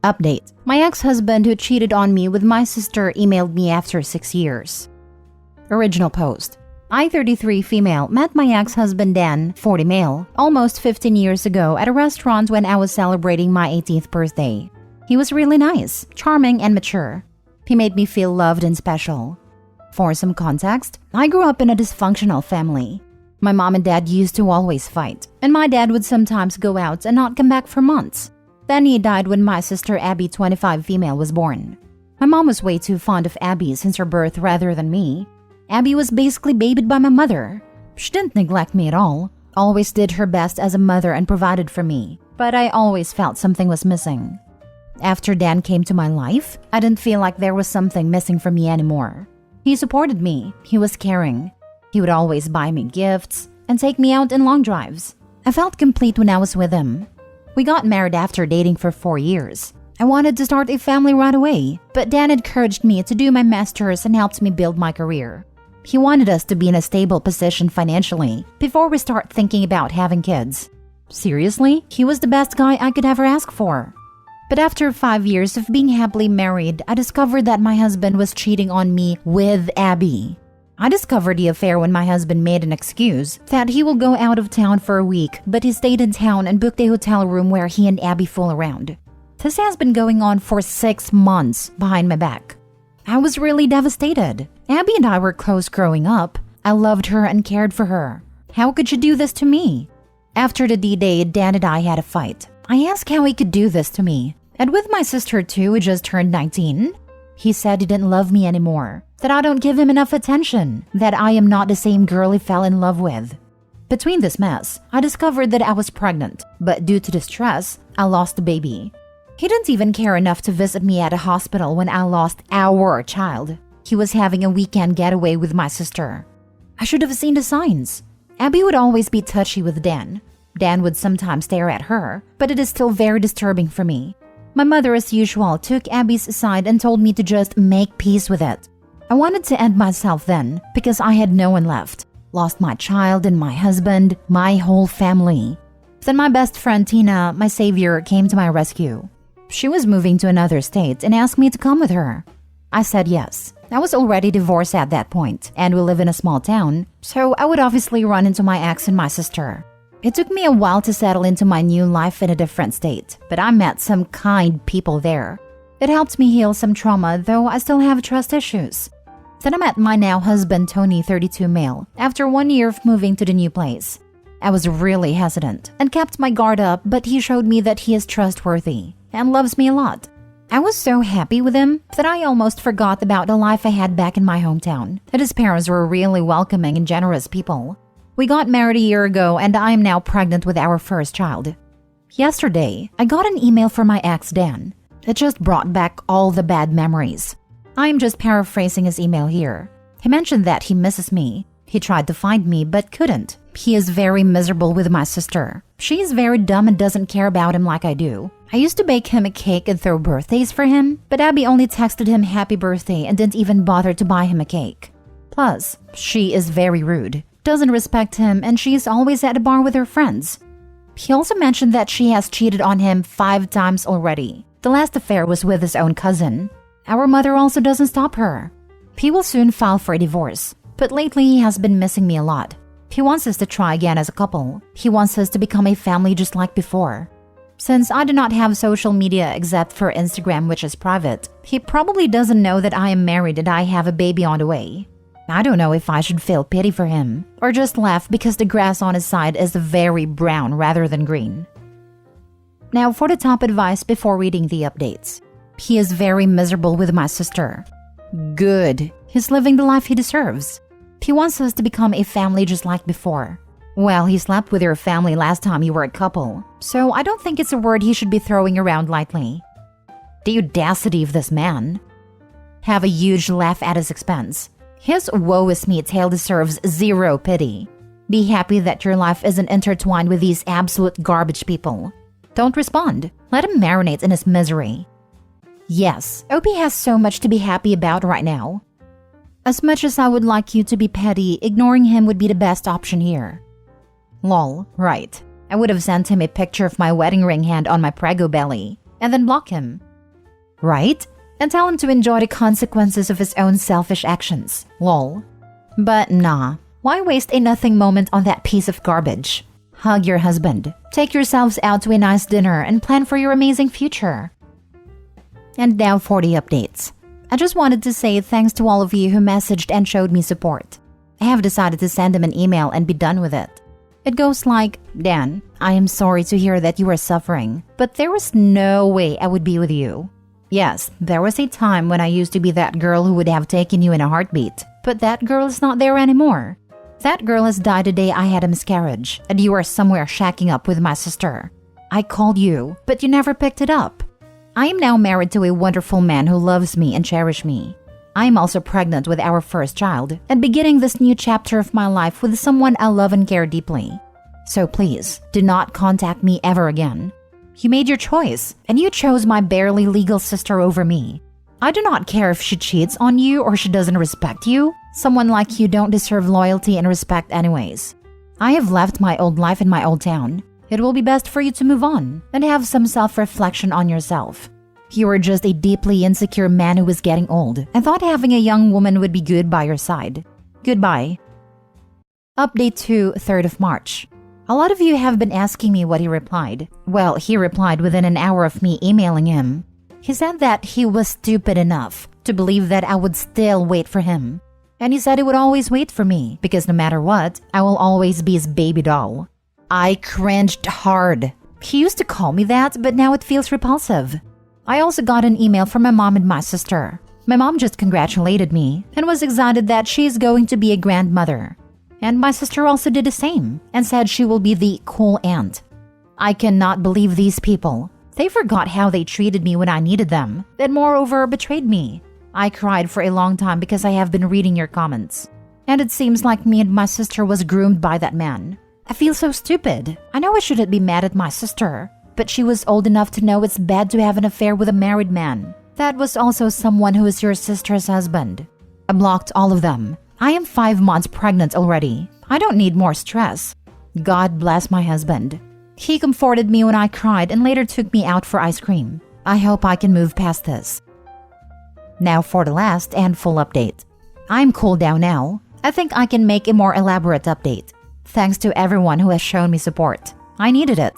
Update. My ex-husband who cheated on me with my sister emailed me after 6 years. Original post. I, 33 female, met my ex-husband Dan, 40 male, almost 15 years ago at a restaurant when I was celebrating my 18th birthday. He was really nice, charming, and mature. He made me feel loved and special. For some context, I grew up in a dysfunctional family. My mom and dad used to always fight, and my dad would sometimes go out and not come back for months. Then he died when my sister Abby, 25 female, was born. My mom was way too fond of Abby since her birth rather than me. Abby was basically babied by my mother. She didn't neglect me at all, always did her best as a mother and provided for me, but I always felt something was missing. After Dan came to my life, I didn't feel like there was something missing from me anymore. He supported me, he was caring. He would always buy me gifts and take me out in long drives. I felt complete when I was with him. We got married after dating for 4 years. I wanted to start a family right away, but Dan encouraged me to do my master's and helped me build my career. He wanted us to be in a stable position financially before we start thinking about having kids. Seriously, he was the best guy I could ever ask for. But after 5 years of being happily married, I discovered that my husband was cheating on me with Abby. I discovered the affair when my husband made an excuse that he will go out of town for a week, but he stayed in town and booked a hotel room where he and Abby fool around. This has been going on for 6 months behind my back. I was really devastated. Abby and I were close growing up. I loved her and cared for her. How could you do this to me? After the D-Day, Dan and I had a fight. I asked how he could do this to me. And with my sister too, who just turned 19, he said he didn't love me anymore, that I don't give him enough attention, that I am not the same girl he fell in love with. Between this mess, I discovered that I was pregnant, but due to the stress, I lost the baby. He didn't even care enough to visit me at a hospital when I lost our child. He was having a weekend getaway with my sister. I should have seen the signs. Abby would always be touchy with Dan. Dan would sometimes stare at her, but it is still very disturbing for me. My mother, as usual, took Abby's side and told me to just make peace with it. I wanted to end myself then because I had no one left. Lost my child and my husband, my whole family. Then my best friend Tina, my savior, came to my rescue. She was moving to another state and asked me to come with her. I said yes. I was already divorced at that point, and we live in a small town, so I would obviously run into my ex and my sister. It took me a while to settle into my new life in a different state, but I met some kind people there. It helped me heal some trauma, though I still have trust issues. Then I met my now husband Tony, 32 male, after 1 year of moving to the new place. I was really hesitant and kept my guard up, but he showed me that he is trustworthy and loves me a lot. I was so happy with him that I almost forgot about the life I had back in my hometown, that his parents were really welcoming and generous people. We got married a year ago and I am now pregnant with our first child. Yesterday, I got an email from my ex Dan. It just brought back all the bad memories. I am just paraphrasing his email here. He mentioned that he misses me. He tried to find me but couldn't. He is very miserable with my sister. She is very dumb and doesn't care about him like I do. I used to bake him a cake and throw birthdays for him, but Abby only texted him happy birthday and didn't even bother to buy him a cake. Plus, she is very rude, doesn't respect him, and she is always at a bar with her friends. He also mentioned that she has cheated on him 5 times already. The last affair was with his own cousin. Our mother also doesn't stop her. He will soon file for a divorce, but lately he has been missing me a lot. He wants us to try again as a couple. He wants us to become a family just like before. Since I do not have social media except for Instagram, which is private, he probably doesn't know that I am married and I have a baby on the way. I don't know if I should feel pity for him or just laugh because the grass on his side is very brown rather than green. Now for the top advice before reading the updates. He is very miserable with my sister. Good. He's living the life he deserves. He wants us to become a family just like before. Well, he slept with your family last time you were a couple, so I don't think it's a word he should be throwing around lightly. The audacity of this man. Have a huge laugh at his expense. His woe is me tale deserves zero pity. Be happy that your life isn't intertwined with these absolute garbage people. Don't respond. Let him marinate in his misery. Yes, Opie has so much to be happy about right now. As much as I would like you to be petty, ignoring him would be the best option here. Lol, right. I would have sent him a picture of my wedding ring hand on my prego belly, and then block him. right? And tell him to enjoy the consequences of his own selfish actions. Lol. But nah, why waste a nothing moment on that piece of garbage? Hug your husband, take yourselves out to a nice dinner, and plan for your amazing future. And now for the updates. I just wanted to say thanks to all of you who messaged and showed me support. I have decided to send him an email and be done with it. It goes like, Dan, I am sorry to hear that you are suffering, but there was no way I would be with you. Yes, there was a time when I used to be that girl who would have taken you in a heartbeat, but that girl is not there anymore. That girl has died the day I had a miscarriage, and you are somewhere shacking up with my sister. I called you, but you never picked it up. I am now married to a wonderful man who loves me and cherishes me. I am also pregnant with our first child and beginning this new chapter of my life with someone I love and care deeply. So please, do not contact me ever again. You made your choice, and you chose my barely legal sister over me. I do not care if she cheats on you or she doesn't respect you. Someone like you don't deserve loyalty and respect anyways. I have left my old life in my old town. It will be best for you to move on and have some self-reflection on yourself. You are just a deeply insecure man who was getting old and thought having a young woman would be good by your side. Goodbye. Update to 3rd of March. A lot of you have been asking me what he replied. Well, he replied within an hour of me emailing him. He said that he was stupid enough to believe that I would still wait for him. And he said he would always wait for me because no matter what, I will always be his baby doll. I cringed hard. He used to call me that, but now it feels repulsive. I also got an email from my mom and my sister. My mom just congratulated me and was excited that she's going to be a grandmother. And my sister also did the same and said she will be the cool aunt. I cannot believe these people. They forgot how they treated me when I needed them, and moreover betrayed me. I cried for a long time because I have been reading your comments. And it seems like me and my sister was groomed by that man. I feel so stupid. I know I shouldn't be mad at my sister, but she was old enough to know it's bad to have an affair with a married man. That was also someone who is your sister's husband. I blocked all of them. I am 5 months pregnant already. I don't need more stress. God bless my husband. He comforted me when I cried and later took me out for ice cream. I hope I can move past this. Now for the last and full update. I'm cooled down now. I think I can make a more elaborate update. Thanks to everyone who has shown me support. I needed it.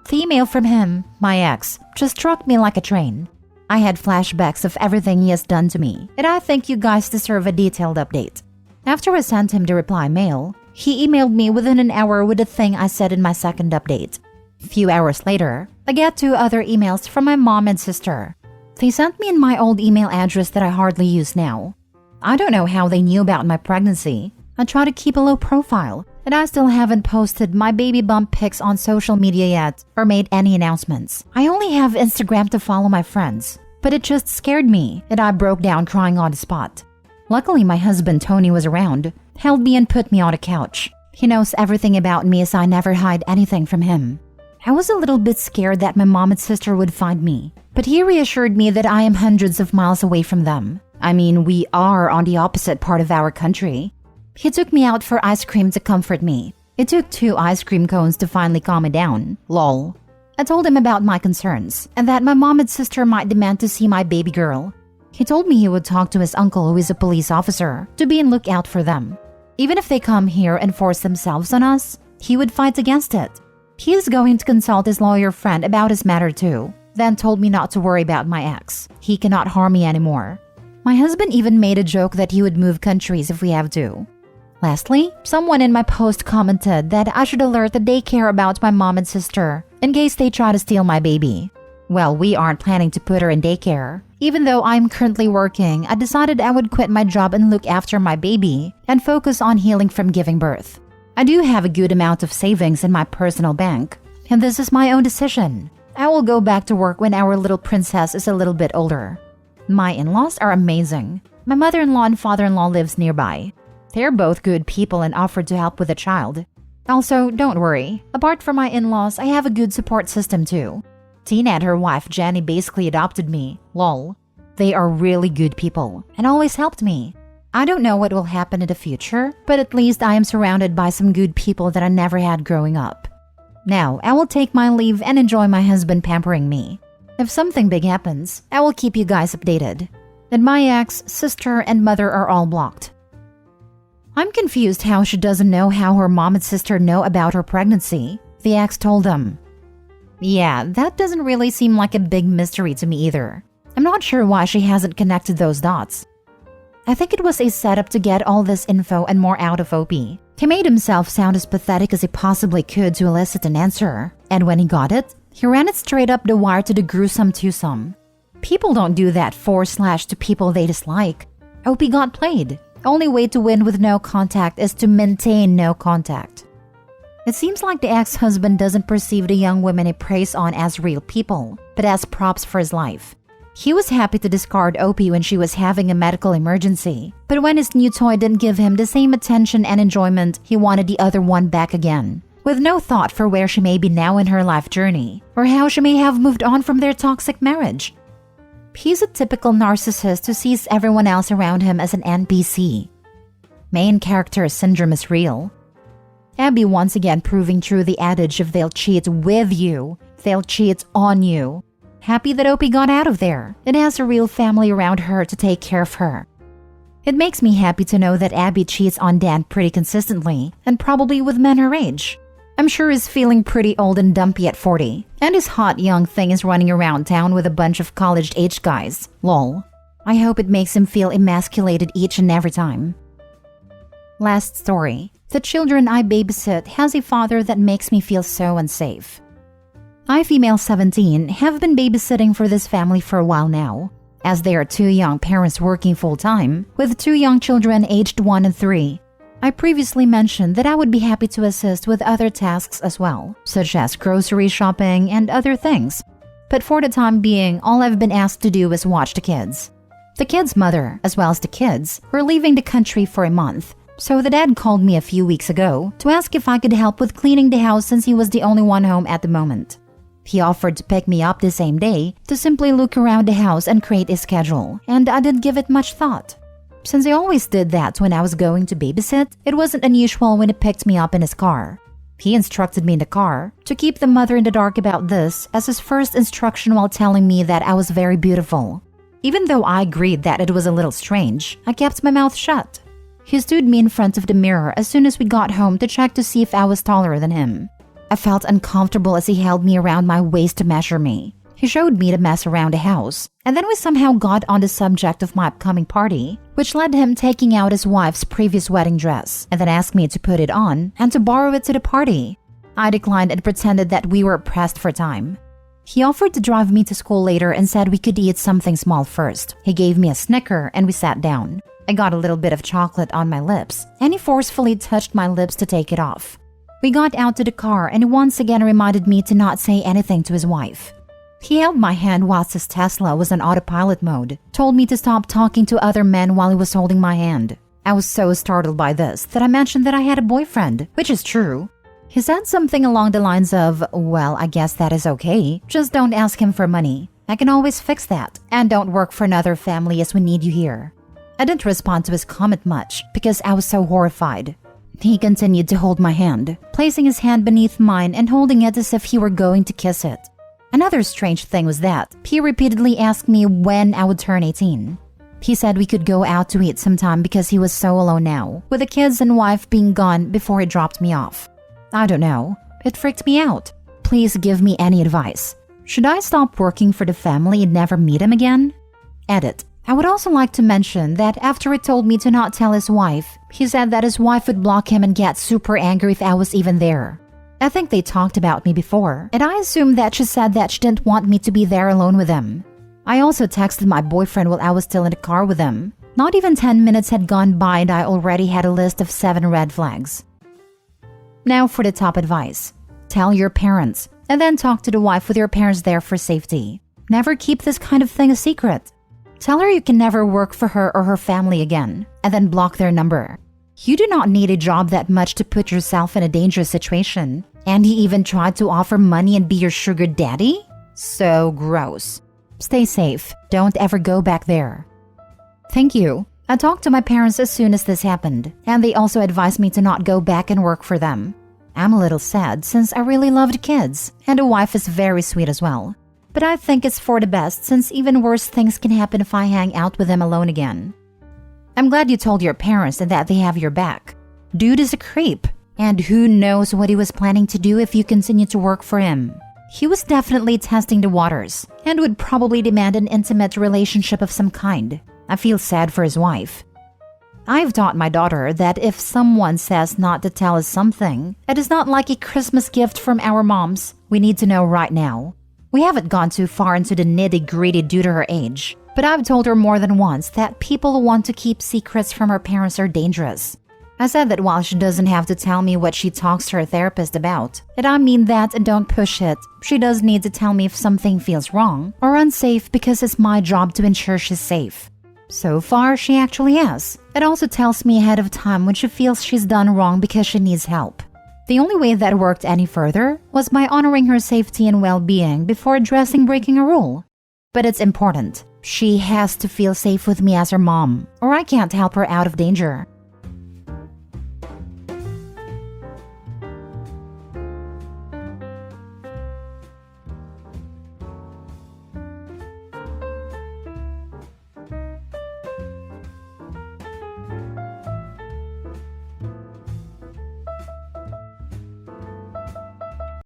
The email from him, my ex, just struck me like a train. I had flashbacks of everything he has done to me, and I think you guys deserve a detailed update. After I sent him the reply mail, he emailed me within an hour with the thing I said in my second update. A few hours later, I get 2 other emails from my mom and sister. They sent me in my old email address that I hardly use now. I don't know how they knew about my pregnancy. I try to keep a low profile, and I still haven't posted my baby bump pics on social media yet or made any announcements. I only have Instagram to follow my friends, but it just scared me and I broke down crying on the spot. Luckily, my husband Tony was around, held me and put me on a couch. He knows everything about me as I never hide anything from him. I was a little bit scared that my mom and sister would find me, but he reassured me that I am hundreds of miles away from them. I mean, we are on the opposite part of our country. He took me out for ice cream to comfort me. It took 2 ice cream cones to finally calm me down. Lol. I told him about my concerns and that my mom and sister might demand to see my baby girl. He told me he would talk to his uncle, who is a police officer, to be on lookout for them. Even if they come here and force themselves on us, he would fight against it. He is going to consult his lawyer friend about his matter too, then told me not to worry about my ex. He cannot harm me anymore. My husband even made a joke that he would move countries if we have to. Lastly, someone in my post commented that I should alert the daycare about my mom and sister in case they try to steal my baby. Well, we aren't planning to put her in daycare. Even though I'm currently working, I decided I would quit my job and look after my baby and focus on healing from giving birth. I do have a good amount of savings in my personal bank, and this is my own decision. I will go back to work when our little princess is a little bit older. My in-laws are amazing. My mother-in-law and father-in-law lives nearby. They're both good people and offered to help with the child. Also, don't worry. Apart from my in-laws, I have a good support system too. Tina and her wife Jenny basically adopted me. Lol. They are really good people and always helped me. I don't know what will happen in the future, but at least I am surrounded by some good people that I never had growing up. Now, I will take my leave and enjoy my husband pampering me. If something big happens, I will keep you guys updated. And my ex, sister, and mother are all blocked. I'm confused how she doesn't know how her mom and sister know about her pregnancy. The ex told them. Yeah, that doesn't really seem like a big mystery to me either. I'm not sure why she hasn't connected those dots. I think it was a setup to get all this info and more out of Opie. He made himself sound as pathetic as he possibly could to elicit an answer. And when he got it, he ran it straight up the wire to the gruesome twosome. People don't do that / to people they dislike. Opie got played. Only way to win with no contact is to maintain no contact. It seems like the ex-husband doesn't perceive the young women he preys on as real people, but as props for his life. He was happy to discard Opie when she was having a medical emergency, but when his new toy didn't give him the same attention and enjoyment, he wanted the other one back again, with no thought for where she may be now in her life journey, or how she may have moved on from their toxic marriage. He's a typical narcissist who sees everyone else around him as an NPC. Main character syndrome is real. Abby once again proving true the adage of they'll cheat with you, they'll cheat on you. Happy that Opie got out of there and has a real family around her to take care of her. It makes me happy to know that Abby cheats on Dan pretty consistently and probably with men her age. I'm sure he's feeling pretty old and dumpy at 40, and his hot young thing is running around town with a bunch of college-age guys. Lol. I hope it makes him feel emasculated each and every time. Last story. The children I babysit has a father that makes me feel so unsafe. I, female 17, have been babysitting for this family for a while now, as they are two young parents working full-time, with two young children aged 1 and 3. I previously mentioned that I would be happy to assist with other tasks as well, such as grocery shopping and other things. But for the time being, all I've been asked to do is watch the kids. The kids' mother, as well as the kids, were leaving the country for a month, so the dad called me a few weeks ago to ask if I could help with cleaning the house since he was the only one home at the moment. He offered to pick me up the same day to simply look around the house and create a schedule, and I didn't give it much thought. Since he always did that when I was going to babysit, it wasn't unusual when he picked me up in his car. He instructed me in the car to keep the mother in the dark about this as his first instruction while telling me that I was very beautiful. Even though I agreed that it was a little strange, I kept my mouth shut. He stood me in front of the mirror as soon as we got home to check to see if I was taller than him. I felt uncomfortable as he held me around my waist to measure me. He showed me to mess around the house, and then we somehow got on the subject of my upcoming party, which led him taking out his wife's previous wedding dress, and then asked me to put it on and to borrow it to the party. I declined and pretended that we were pressed for time. He offered to drive me to school later and said we could eat something small first. He gave me a Snicker and we sat down. I got a little bit of chocolate on my lips, and he forcefully touched my lips to take it off. We got out to the car and he once again reminded me to not say anything to his wife. He held my hand whilst his Tesla was on autopilot mode, told me to stop talking to other men while he was holding my hand. I was so startled by this that I mentioned that I had a boyfriend, which is true. He said something along the lines of, well, I guess that is okay, just don't ask him for money. I can always fix that, and don't work for another family as we need you here. I didn't respond to his comment much because I was so horrified. He continued to hold my hand, placing his hand beneath mine and holding it as if he were going to kiss it. Another strange thing was that he repeatedly asked me when I would turn 18. He said we could go out to eat sometime because he was so alone now, with the kids and wife being gone before he dropped me off. I don't know. It freaked me out. Please give me any advice. Should I stop working for the family and never meet him again? Edit. I would also like to mention that after he told me to not tell his wife, he said that his wife would block him and get super angry if I was even there. I think they talked about me before, and I assumed that she said that she didn't want me to be there alone with him. I also texted my boyfriend while I was still in the car with him. Not even 10 minutes had gone by and I already had a list of 7 red flags. Now for the top advice. Tell your parents, and then talk to the wife with your parents there for safety. Never keep this kind of thing a secret. Tell her you can never work for her or her family again, and then block their number. You do not need a job that much to put yourself in a dangerous situation. And he even tried to offer money and be your sugar daddy? So gross. Stay safe. Don't ever go back there. Thank you. I talked to my parents as soon as this happened, and they also advised me to not go back and work for them. I'm a little sad since I really loved kids, and the wife is very sweet as well. but I think it's for the best since even worse things can happen if I hang out with him alone again. I'm glad you told your parents and that they have your back. Dude is a creep, and who knows what he was planning to do if you continue to work for him. He was definitely testing the waters and would probably demand an intimate relationship of some kind. I feel sad for his wife. I've taught my daughter that if someone says not to tell us something, it is not like a Christmas gift from our moms. We need to know right now. We haven't gone too far into the nitty-gritty due to her age, but I've told her more than once that people who want to keep secrets from her parents are dangerous. I said that while she doesn't have to tell me what she talks to her therapist about, and I mean that and don't push it, she does need to tell me if something feels wrong or unsafe because it's my job to ensure she's safe. So far, she actually has. It also tells me ahead of time when she feels she's done wrong because she needs help. The only way that worked any further was by honoring her safety and well-being before addressing breaking a rule. But it's important. She has to feel safe with me as her mom, or I can't help her out of danger.